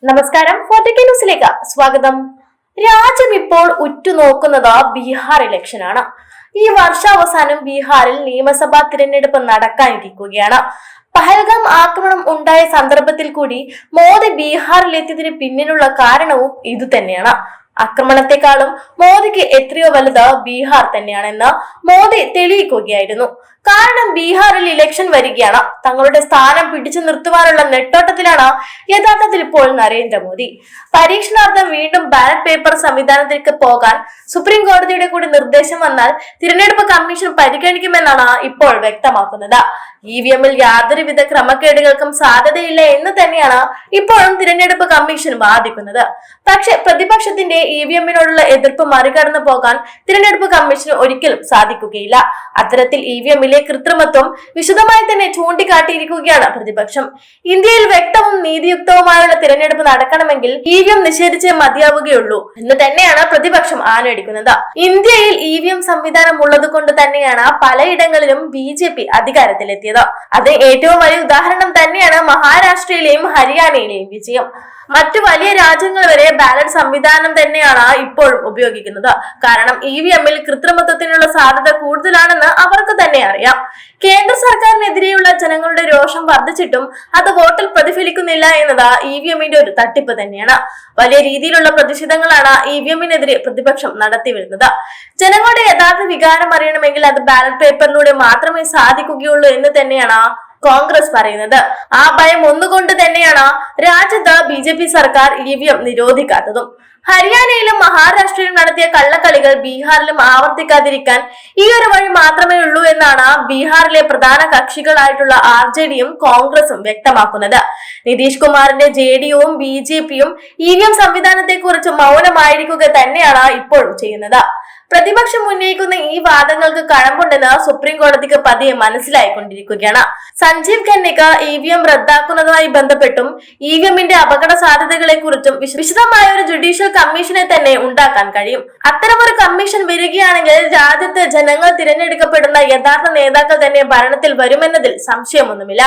നമസ്കാരം. ഫോർട്ടിക് ന്യൂസിലേക്ക് സ്വാഗതം. രാജ്യം ഇപ്പോൾ ഉറ്റുനോക്കുന്നത് ബീഹാർ ഇലക്ഷനാണ്. ഈ വർഷാവസാനം ബീഹാറിൽ നിയമസഭാ തിരഞ്ഞെടുപ്പ് നടക്കാനിരിക്കുകയാണ്. പഹൽഗാം ആക്രമണം ഉണ്ടായ സന്ദർഭത്തിൽ കൂടി മോദി ബീഹാറിലെത്തിയതിന് പിന്നിലുള്ള കാരണവും ഇതുതന്നെയാണ്. ആക്രമണത്തെക്കാളും മോദിക്ക് എത്രയോ വലുത് ബീഹാർ തന്നെയാണെന്ന് മോദി തെളിയിക്കുകയായിരുന്നു. കാരണം ബീഹാറിൽ ഇലക്ഷൻ വരികയാണ്. തങ്ങളുടെ സ്ഥാനം പിടിച്ചു നിർത്തുവാനുള്ള നെട്ടോട്ടത്തിലാണ് യഥാർത്ഥത്തിൽ ഇപ്പോൾ നരേന്ദ്രമോദി. പരീക്ഷണാർത്ഥം വീണ്ടും ബാലറ്റ് പേപ്പർ സംവിധാനത്തിലേക്ക് പോകാൻ സുപ്രീം കോടതിയുടെ കൂടി നിർദ്ദേശം വന്നാൽ തിരഞ്ഞെടുപ്പ് കമ്മീഷൻ പരിഗണിക്കുമെന്നാണ് ഇപ്പോൾ വ്യക്തമാക്കുന്നത്. ഇവിഎമ്മിൽ യാതൊരുവിധ ക്രമക്കേടുകൾക്കും സാധ്യതയില്ല എന്ന് തന്നെയാണ് ഇപ്പോഴും തിരഞ്ഞെടുപ്പ് കമ്മീഷൻ വാദിക്കുന്നത്. പക്ഷെ പ്രതിപക്ഷത്തിന്റെ ഇവിഎമ്മിനോടുള്ള എതിർപ്പ് മറികടന്നു പോകാൻ തിരഞ്ഞെടുപ്പ് കമ്മീഷന് ഒരിക്കലും സാധിക്കുകയില്ല. അത്തരത്തിൽ ഇവിഎമ്മിലെ കൃത്രിമത്വം വിശദമായി തന്നെ ചൂണ്ടിക്കാട്ടിയിരിക്കുകയാണ് പ്രതിപക്ഷം. ഇന്ത്യയിൽ വ്യക്തവും നീതിയുക്തവുമായുള്ള തിരഞ്ഞെടുപ്പ് നടക്കണമെങ്കിൽ ഇവിഎം നിഷേധിച്ചേ മതിയാവുകയുള്ളൂ എന്ന് തന്നെയാണ് പ്രതിപക്ഷം ആനടിക്കുന്നത്. ഇന്ത്യയിൽ ഇവിഎം സംവിധാനം ഉള്ളത് കൊണ്ട് തന്നെയാണ് പലയിടങ്ങളിലും ബിജെപി അധികാരത്തിലെത്തിയത്. അത് ഏറ്റവും വലിയ ഉദാഹരണം തന്നെയാണ് മഹാരാഷ്ട്രയിലെയും ഹരിയാനയിലെയും വിജയം. മറ്റു വലിയ രാജ്യങ്ങൾ വരെ ബാലറ്റ് സംവിധാനം തന്നെയാണ് ഇപ്പോഴും ഉപയോഗിക്കുന്നത്. കാരണം ഇവിഎമ്മിൽ കൃത്രിമത്വത്തിനുള്ള സാധ്യത കൂടുതലാണെന്ന് അവർക്ക് തന്നെ അറിയാം. കേന്ദ്ര സർക്കാരിനെതിരെയുള്ള ജനങ്ങളുടെ രോഷം വർദ്ധിച്ചിട്ടും അത് വോട്ടിൽ പ്രതിഫലിക്കുന്നില്ല എന്നത് ഇവിഎമ്മിന്റെ ഒരു തട്ടിപ്പ് തന്നെയാണ്. വലിയ രീതിയിലുള്ള പ്രതിഷേധങ്ങളാണ് ഇവിഎമ്മിനെതിരെ പ്രതിപക്ഷം നടത്തി വരുന്നത്. ജനങ്ങളുടെ യഥാർത്ഥ വികാരം അറിയണമെങ്കിൽ അത് ബാലറ്റ് പേപ്പറിലൂടെ മാത്രമേ സാധിക്കുകയുള്ളൂ എന്ന് തന്നെയാണ് കോൺഗ്രസ് പറയുന്നത്. ആ ഭയം ഒന്നുകൊണ്ട് തന്നെയാണ് രാജ്യത്ത് ബിജെപി സർക്കാർ ഇവിഎം നിരോധിക്കാത്തതും. ഹരിയാനയിലും മഹാരാഷ്ട്രയിലും നടത്തിയ കള്ളക്കളികൾ ബീഹാറിലും ആവർത്തിക്കാതിരിക്കാൻ ഈ ഒരു വഴി മാത്രമേ ഉള്ളൂ എന്നാണ് ബീഹാറിലെ പ്രധാന കക്ഷികളായിട്ടുള്ള ആർജെഡിയും കോൺഗ്രസും വ്യക്തമാക്കുന്നത്. നിതീഷ് കുമാറിന്റെ ജെഡിയുവും ബിജെപിയും ഇവിഎം സംവിധാനത്തെ കുറിച്ച് മൗനമായിരിക്കുക തന്നെയാണ് ഇപ്പോഴും ചെയ്യുന്നത്. പ്രതിപക്ഷം ഉന്നയിക്കുന്ന ഈ വാദങ്ങൾക്ക് കഴമ്പുണ്ടെന്ന് സുപ്രീം കോടതിക്ക് പതിയെ മനസ്സിലായിക്കൊണ്ടിരിക്കുകയാണ്. സഞ്ജീവ് ഖന്നയ്ക്ക് ഇവിഎം റദ്ദാക്കുന്നതുമായി ബന്ധപ്പെട്ടും ഇവിഎമ്മിന്റെ അപകട സാധ്യതകളെ കുറിച്ചും വിശദമായ ഒരു ജുഡീഷ്യൽ കമ്മീഷനെ തന്നെ ഉണ്ടാക്കാൻ കഴിയും. അത്തരമൊരു കമ്മീഷൻ വരികയാണെങ്കിൽ രാജ്യത്ത് ജനങ്ങൾ തിരഞ്ഞെടുക്കപ്പെടുന്ന യഥാർത്ഥ നേതാക്കൾ തന്നെ ഭരണത്തിൽ വരുമെന്നതിൽ സംശയമൊന്നുമില്ല.